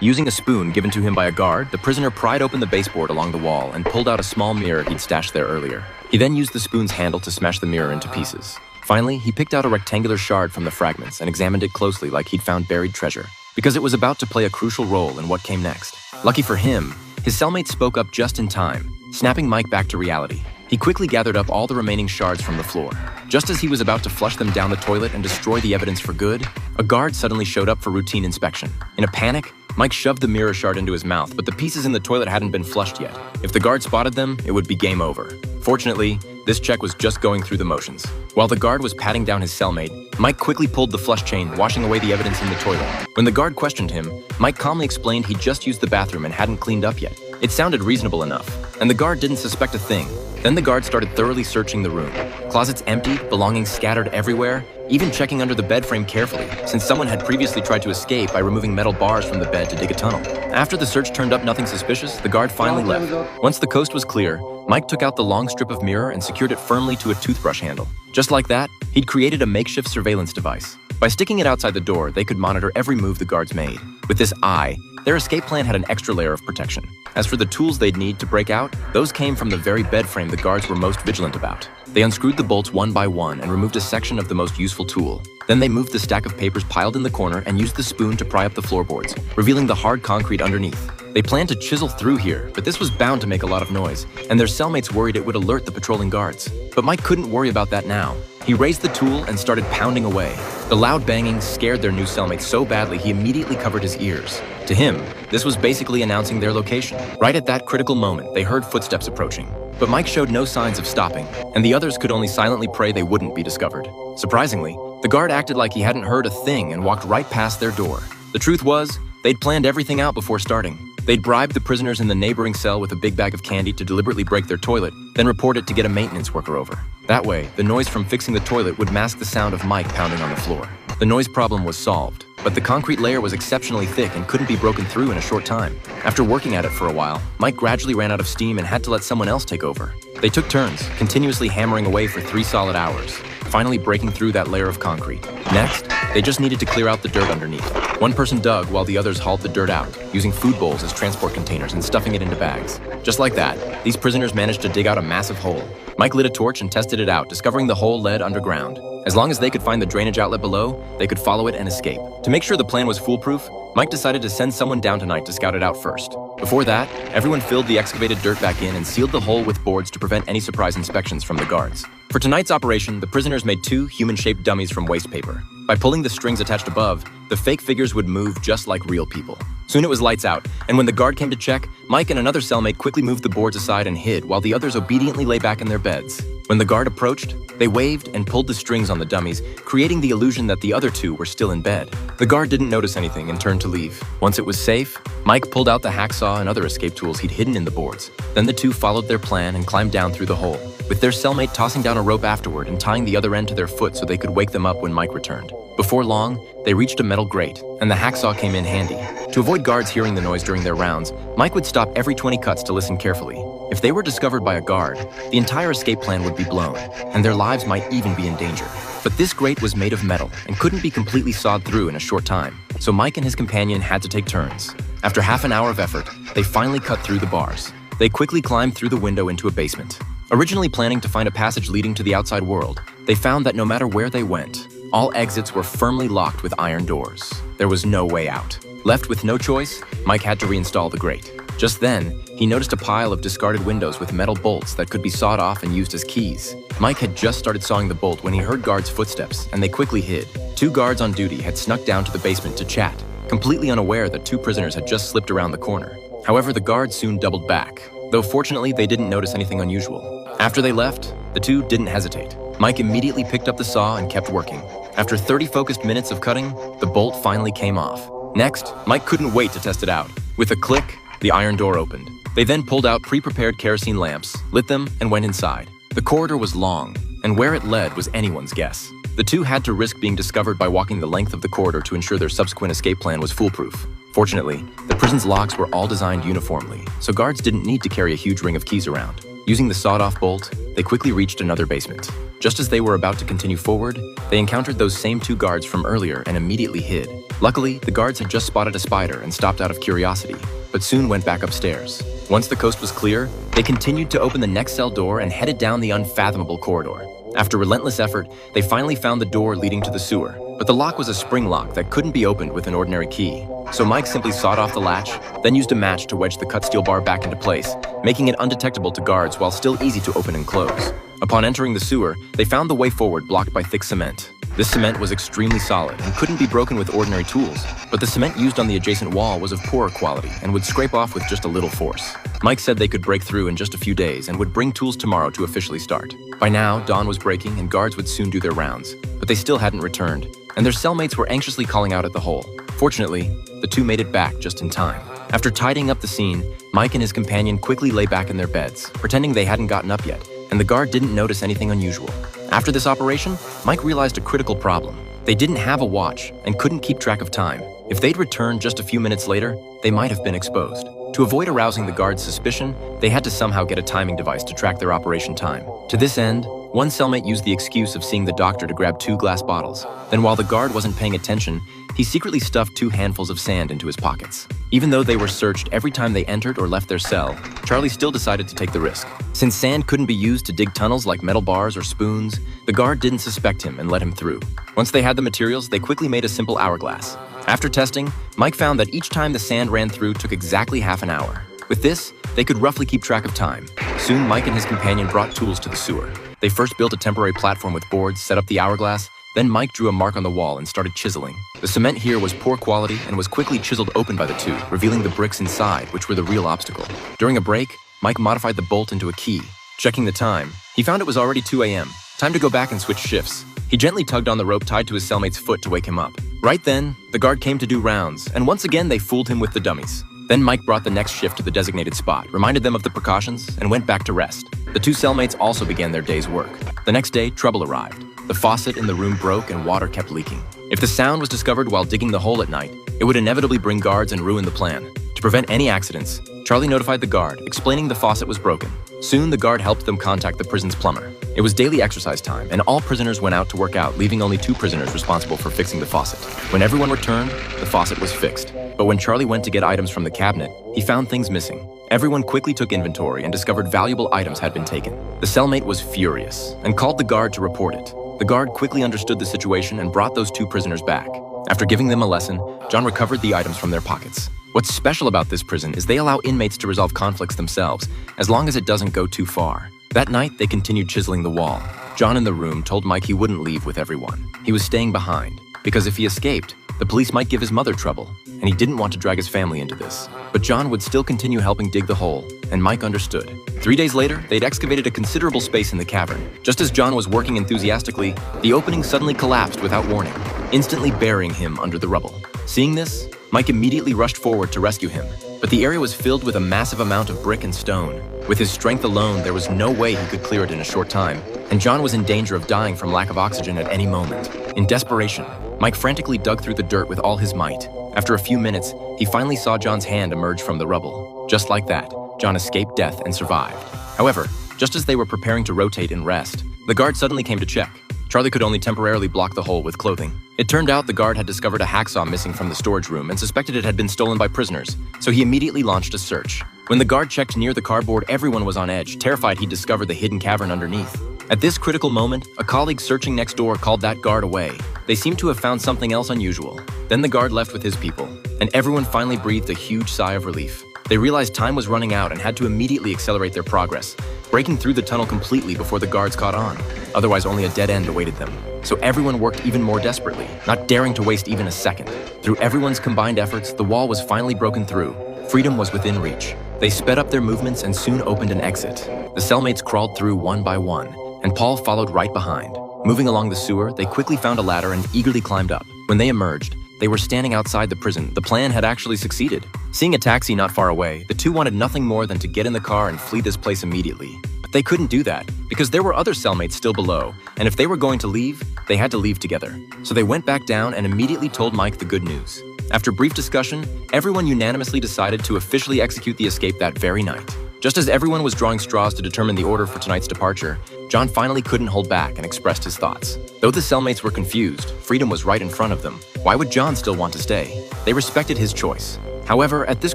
Using a spoon given to him by a guard, the prisoner pried open the baseboard along the wall and pulled out a small mirror he'd stashed there earlier. He then used the spoon's handle to smash the mirror into pieces. Finally, he picked out a rectangular shard from the fragments and examined it closely like he'd found buried treasure, because it was about to play a crucial role in what came next. Lucky for him, his cellmate spoke up just in time, snapping Mike back to reality. He quickly gathered up all the remaining shards from the floor. Just as he was about to flush them down the toilet and destroy the evidence for good, a guard suddenly showed up for routine inspection. In a panic, Mike shoved the mirror shard into his mouth, but the pieces in the toilet hadn't been flushed yet. If the guard spotted them, it would be game over. Fortunately, this check was just going through the motions. While the guard was patting down his cellmate, Mike quickly pulled the flush chain, washing away the evidence in the toilet. When the guard questioned him, Mike calmly explained he'd just used the bathroom and hadn't cleaned up yet. It sounded reasonable enough, and the guard didn't suspect a thing. Then the guard started thoroughly searching the room. Closets emptied, belongings scattered everywhere, even checking under the bed frame carefully, since someone had previously tried to escape by removing metal bars from the bed to dig a tunnel. After the search turned up nothing suspicious, the guard finally left. Once the coast was clear, Mike took out the long strip of mirror and secured it firmly to a toothbrush handle. Just like that, he'd created a makeshift surveillance device. By sticking it outside the door, they could monitor every move the guards made. With this eye, their escape plan had an extra layer of protection. As for the tools they'd need to break out, those came from the very bed frame the guards were most vigilant about. They unscrewed the bolts one by one and removed a section of the most useful tool. Then they moved the stack of papers piled in the corner and used the spoon to pry up the floorboards, revealing the hard concrete underneath. They planned to chisel through here, but this was bound to make a lot of noise, and their cellmates worried it would alert the patrolling guards. But Mike couldn't worry about that now. He raised the tool and started pounding away. The loud banging scared their new cellmate so badly he immediately covered his ears. To him, this was basically announcing their location. Right at that critical moment, they heard footsteps approaching. But Mike showed no signs of stopping, and the others could only silently pray they wouldn't be discovered. Surprisingly, the guard acted like he hadn't heard a thing and walked right past their door. The truth was, they'd planned everything out before starting. They'd bribed the prisoners in the neighboring cell with a big bag of candy to deliberately break their toilet, then report it to get a maintenance worker over. That way, the noise from fixing the toilet would mask the sound of Mike pounding on the floor. The noise problem was solved, but the concrete layer was exceptionally thick and couldn't be broken through in a short time. After working at it for a while, Mike gradually ran out of steam and had to let someone else take over. They took turns, continuously hammering away for 3 solid hours, finally breaking through that layer of concrete. Next, they just needed to clear out the dirt underneath. One person dug while the others hauled the dirt out, using food bowls as transport containers and stuffing it into bags. Just like that, these prisoners managed to dig out a massive hole. Mike lit a torch and tested it out, discovering the hole led underground. As long as they could find the drainage outlet below, they could follow it and escape. To make sure the plan was foolproof, Mike decided to send someone down tonight to scout it out first. Before that, everyone filled the excavated dirt back in and sealed the hole with boards to prevent any surprise inspections from the guards. For tonight's operation, the prisoners made 2 human-shaped dummies from waste paper. By pulling the strings attached above, the fake figures would move just like real people. Soon it was lights out, and when the guard came to check, Mike and another cellmate quickly moved the boards aside and hid while the others obediently lay back in their beds. When the guard approached, they waved and pulled the strings on the dummies, creating the illusion that the other 2 were still in bed. The guard didn't notice anything and turned to leave. Once it was safe, Mike pulled out the hacksaw and other escape tools he'd hidden in the boards. Then the 2 followed their plan and climbed down through the hole, with their cellmate tossing down a rope afterward and tying the other end to their foot so they could wake them up when Mike returned. Before long, they reached a metal grate, and the hacksaw came in handy. To avoid guards hearing the noise during their rounds, Mike would stop every 20 cuts to listen carefully. If they were discovered by a guard, the entire escape plan would be blown, and their lives might even be in danger. But this grate was made of metal and couldn't be completely sawed through in a short time, so Mike and his companion had to take turns. After half an hour of effort, they finally cut through the bars. They quickly climbed through the window into a basement. Originally planning to find a passage leading to the outside world, they found that no matter where they went, all exits were firmly locked with iron doors. There was no way out. Left with no choice, Mike had to reinstall the grate. Just then, he noticed a pile of discarded windows with metal bolts that could be sawed off and used as keys. Mike had just started sawing the bolt when he heard guards' footsteps, and they quickly hid. 2 guards on duty had snuck down to the basement to chat, completely unaware that 2 prisoners had just slipped around the corner. However, the guards soon doubled back, though fortunately they didn't notice anything unusual. After they left, the 2 didn't hesitate. Mike immediately picked up the saw and kept working. After 30 focused minutes of cutting, the bolt finally came off. Next, Mike couldn't wait to test it out. With a click, the iron door opened. They then pulled out pre-prepared kerosene lamps, lit them, and went inside. The corridor was long, and where it led was anyone's guess. The 2 had to risk being discovered by walking the length of the corridor to ensure their subsequent escape plan was foolproof. Fortunately, the prison's locks were all designed uniformly, so guards didn't need to carry a huge ring of keys around. Using the sawed-off bolt, they quickly reached another basement. Just as they were about to continue forward, they encountered those same 2 guards from earlier and immediately hid. Luckily, the guards had just spotted a spider and stopped out of curiosity, but soon went back upstairs. Once the coast was clear, they continued to open the next cell door and headed down the unfathomable corridor. After relentless effort, they finally found the door leading to the sewer, but the lock was a spring lock that couldn't be opened with an ordinary key. So Mike simply sawed off the latch, then used a match to wedge the cut steel bar back into place, making it undetectable to guards while still easy to open and close. Upon entering the sewer, they found the way forward blocked by thick cement. This cement was extremely solid and couldn't be broken with ordinary tools, but the cement used on the adjacent wall was of poorer quality and would scrape off with just a little force. Mike said they could break through in just a few days and would bring tools tomorrow to officially start. By now, dawn was breaking and guards would soon do their rounds, but they still hadn't returned, and their cellmates were anxiously calling out at the hole. Fortunately, the two made it back just in time. After tidying up the scene, Mike and his companion quickly lay back in their beds, pretending they hadn't gotten up yet, and the guard didn't notice anything unusual. After this operation, Mike realized a critical problem. They didn't have a watch and couldn't keep track of time. If they'd returned just a few minutes later, they might have been exposed. To avoid arousing the guard's suspicion, they had to somehow get a timing device to track their operation time. To this end, one cellmate used the excuse of seeing the doctor to grab 2 glass bottles. Then while the guard wasn't paying attention, he secretly stuffed 2 handfuls of sand into his pockets. Even though they were searched every time they entered or left their cell, Charlie still decided to take the risk. Since sand couldn't be used to dig tunnels like metal bars or spoons, the guard didn't suspect him and let him through. Once they had the materials, they quickly made a simple hourglass. After testing, Mike found that each time the sand ran through took exactly half an hour. With this, they could roughly keep track of time. Soon, Mike and his companion brought tools to the sewer. They first built a temporary platform with boards, set up the hourglass, then Mike drew a mark on the wall and started chiseling. The cement here was poor quality and was quickly chiseled open by the two, revealing the bricks inside, which were the real obstacle. During a break, Mike modified the bolt into a key. Checking the time, he found it was already 2 a.m. Time to go back and switch shifts. He gently tugged on the rope tied to his cellmate's foot to wake him up. Right then, the guard came to do rounds, and once again they fooled him with the dummies. Then Mike brought the next shift to the designated spot, reminded them of the precautions, and went back to rest. The 2 cellmates also began their day's work. The next day, trouble arrived. The faucet in the room broke and water kept leaking. If the sound was discovered while digging the hole at night, it would inevitably bring guards and ruin the plan. To prevent any accidents, Charlie notified the guard, explaining the faucet was broken. Soon, the guard helped them contact the prison's plumber. It was daily exercise time, and all prisoners went out to work out, leaving only 2 prisoners responsible for fixing the faucet. When everyone returned, the faucet was fixed. But when Charlie went to get items from the cabinet, he found things missing. Everyone quickly took inventory and discovered valuable items had been taken. The cellmate was furious and called the guard to report it. The guard quickly understood the situation and brought those 2 prisoners back. After giving them a lesson, John recovered the items from their pockets. What's special about this prison is they allow inmates to resolve conflicts themselves, as long as it doesn't go too far. That night, they continued chiseling the wall. John in the room told Mike he wouldn't leave with everyone. He was staying behind, because if he escaped, the police might give his mother trouble, and he didn't want to drag his family into this. But John would still continue helping dig the hole, and Mike understood. 3 days later, they'd excavated a considerable space in the cavern. Just as John was working enthusiastically, the opening suddenly collapsed without warning, instantly burying him under the rubble. Seeing this, Mike immediately rushed forward to rescue him, but the area was filled with a massive amount of brick and stone. With his strength alone, there was no way he could clear it in a short time, and John was in danger of dying from lack of oxygen at any moment. In desperation, Mike frantically dug through the dirt with all his might. After a few minutes, he finally saw John's hand emerge from the rubble. Just like that, John escaped death and survived. However, just as they were preparing to rotate and rest, the guard suddenly came to check. Charlie could only temporarily block the hole with clothing. It turned out the guard had discovered a hacksaw missing from the storage room and suspected it had been stolen by prisoners, so he immediately launched a search. When the guard checked near the cardboard, everyone was on edge, terrified he'd discovered the hidden cavern underneath. At this critical moment, a colleague searching next door called that guard away. They seemed to have found something else unusual. Then the guard left with his people, and everyone finally breathed a huge sigh of relief. They realized time was running out and had to immediately accelerate their progress, breaking through the tunnel completely before the guards caught on. Otherwise, only a dead end awaited them. So everyone worked even more desperately, not daring to waste even a second. Through everyone's combined efforts, the wall was finally broken through. Freedom was within reach. They sped up their movements and soon opened an exit. The cellmates crawled through one by one, and Paul followed right behind. Moving along the sewer, they quickly found a ladder and eagerly climbed up. When they emerged, they were standing outside the prison. The plan had actually succeeded. Seeing a taxi not far away, the two wanted nothing more than to get in the car and flee this place immediately. But they couldn't do that, because there were other cellmates still below, and if they were going to leave, they had to leave together. So they went back down and immediately told Mike the good news. After brief discussion, everyone unanimously decided to officially execute the escape that very night. Just as everyone was drawing straws to determine the order for tonight's departure, John finally couldn't hold back and expressed his thoughts. Though the cellmates were confused, freedom was right in front of them. Why would John still want to stay? They respected his choice. However, at this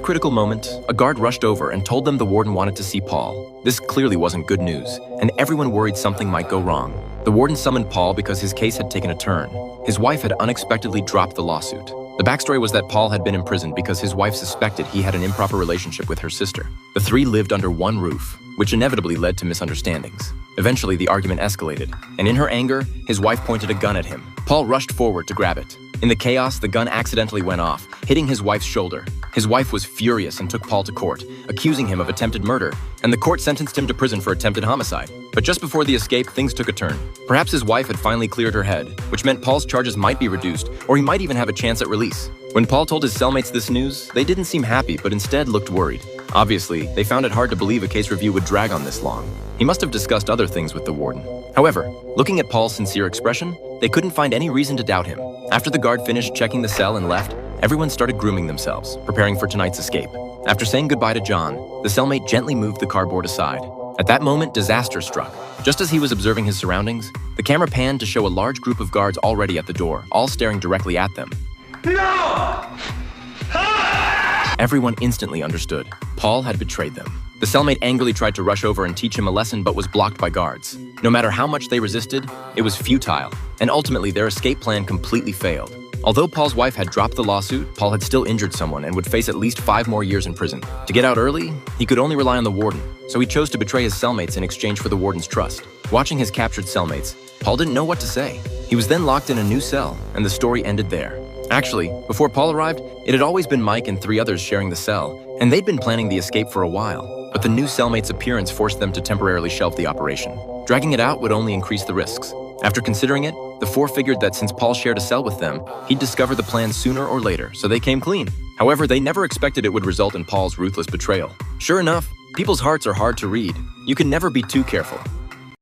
critical moment, a guard rushed over and told them the warden wanted to see Paul. This clearly wasn't good news, and everyone worried something might go wrong. The warden summoned Paul because his case had taken a turn. His wife had unexpectedly dropped the lawsuit. The backstory was that Paul had been imprisoned because his wife suspected he had an improper relationship with her sister. The three lived under one roof, which inevitably led to misunderstandings. Eventually, the argument escalated, and in her anger, his wife pointed a gun at him. Paul rushed forward to grab it. In the chaos, the gun accidentally went off, hitting his wife's shoulder. His wife was furious and took Paul to court, accusing him of attempted murder, and the court sentenced him to prison for attempted homicide. But just before the escape, things took a turn. Perhaps his wife had finally cleared her head, which meant Paul's charges might be reduced, or he might even have a chance at release. When Paul told his cellmates this news, they didn't seem happy, but instead looked worried. Obviously, they found it hard to believe a case review would drag on this long. He must have discussed other things with the warden. However, looking at Paul's sincere expression, they couldn't find any reason to doubt him. After the guard finished checking the cell and left, everyone started grooming themselves, preparing for tonight's escape. After saying goodbye to John, the cellmate gently moved the cardboard aside. At that moment, disaster struck. Just as he was observing his surroundings, the camera panned to show a large group of guards already at the door, all staring directly at them. No! Everyone instantly understood. Paul had betrayed them. The cellmate angrily tried to rush over and teach him a lesson but was blocked by guards. No matter how much they resisted, it was futile, and ultimately their escape plan completely failed. Although Paul's wife had dropped the lawsuit, Paul had still injured someone and would face at least 5 more years in prison. To get out early, he could only rely on the warden, so he chose to betray his cellmates in exchange for the warden's trust. Watching his captured cellmates, Paul didn't know what to say. He was then locked in a new cell, and the story ended there. Actually, before Paul arrived, it had always been Mike and 3 others sharing the cell, and they'd been planning the escape for a while. But the new cellmate's appearance forced them to temporarily shelve the operation. Dragging it out would only increase the risks. After considering it, the 4 figured that since Paul shared a cell with them, he'd discover the plan sooner or later, so they came clean. However, they never expected it would result in Paul's ruthless betrayal. Sure enough, people's hearts are hard to read. You can never be too careful.